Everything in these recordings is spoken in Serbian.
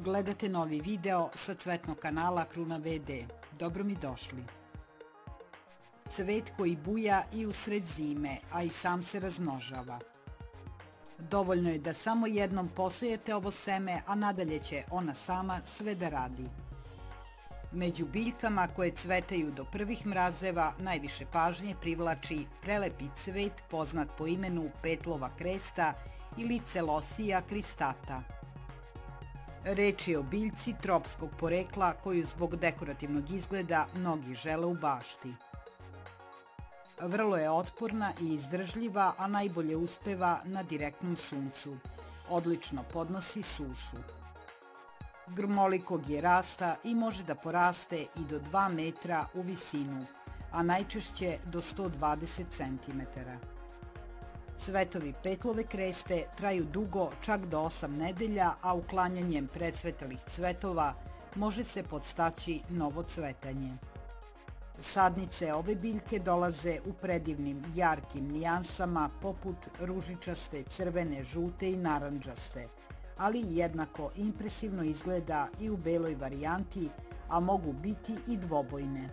Gledate novi video sa cvetnog kanala Kruna VD. Dobro mi došli. Cvet koji buja i usred zime, a i sam se razmnožava. Dovoljno je da samo jednom posejete ovo seme, a nadalje će ona sama sve da radi. Među biljkama koje cvetaju do prvih mrazeva najviše pažnje privlači prelepi cvet poznat po imenu petlova kresta ili Celosija cristata. Reč je o biljci tropskog porekla koju zbog dekorativnog izgleda mnogi žele u bašti. Vrlo je otporna i izdržljiva, a najbolje uspeva na direktnom suncu. Odlično podnosi sušu. Grmolikog je rasta i može da poraste i do 2 metra u visinu, a najčešće do 120 cm. Cvetovi petlove kreste traju dugo, čak do 8 nedelja, a uklanjanjem precvetalih cvetova može se podstaći novo cvetanje. Sadnice ove biljke dolaze u predivnim, jarkim nijansama poput ružičaste, crvene, žute i narandžaste, ali jednako impresivno izgleda i u beloj varijanti, a mogu biti i dvobojne.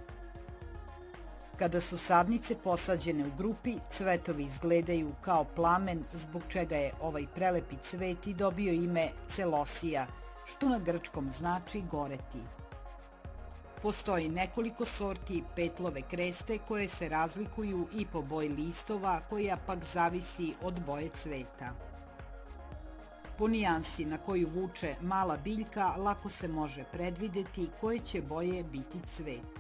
Kada su sadnice posađene u grupi, cvetovi izgledaju kao plamen, zbog čega je ovaj prelepi cvet i dobio ime Celosija, što na grčkom znači goreti. Postoji nekoliko sorti petlove kreste koje se razlikuju i po boji listova, koja pak zavisi od boje cveta. Po nijansi na koju vuče mala biljka lako se može predvideti koje će boje biti cvet.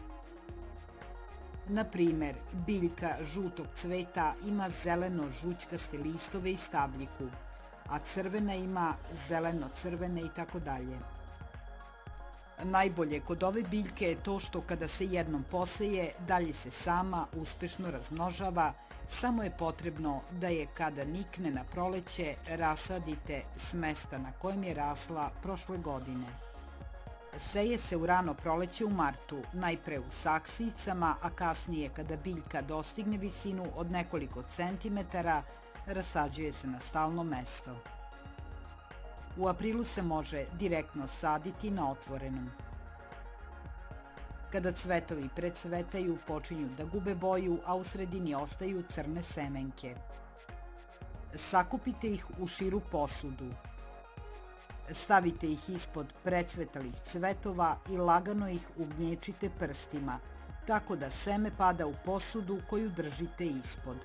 Na primer, biljka žutog cveta ima zeleno-žućkaste listove i stabljiku, a crvena ima zeleno-crvene itd. Najbolje kod ove biljke je to što kada se jednom poseje, dalje se sama uspešno razmnožava, samo je potrebno da je kada nikne na proleće rasadite s mesta na kojem je rasla prošle godine. Seje se u rano proleće u martu, najpre u saksijicama, a kasnije kada biljka dostigne visinu od nekoliko centimetara, rasađuje se na stalno mesto. U aprilu se može direktno saditi na otvorenom. Kada cvetovi precvetaju, počinju da gube boju, a u sredini ostaju crne semenke. Sakupite ih u širu posudu. Stavite ih ispod precvetalih cvetova i lagano ih ugnječite prstima, tako da seme pada u posudu koju držite ispod.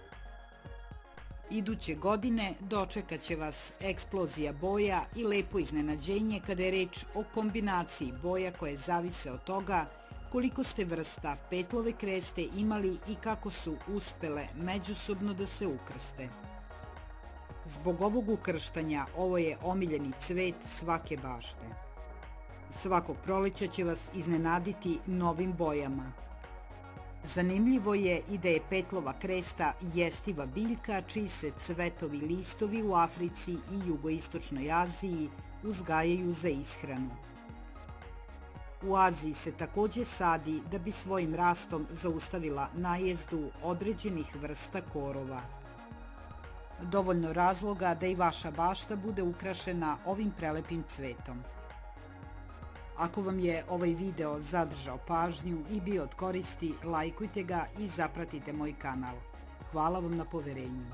Iduće godine dočekat će vas eksplozija boja i lepo iznenađenje kada je reč o kombinaciji boja koje zavise od toga koliko ste vrsta petlove kreste imali i kako su uspele međusobno da se ukrste. Zbog ovog ukrštanja ovo je omiljeni cvet svake bašte. Svakog proleća će vas iznenaditi novim bojama. Zanimljivo je i da je petlova kresta jestiva biljka čiji se cvetovi listovi u Africi i jugoistočnoj Aziji uzgajaju za ishranu. U Aziji se takođe sadi da bi svojim rastom zaustavila najezdu određenih vrsta korova. Dovoljno razloga da i vaša bašta bude ukrašena ovim prelepim cvetom. Ako vam je ovaj video zadržao pažnju i bio od koristi, lajkujte ga i zapratite moj kanal. Hvala vam na poverenju.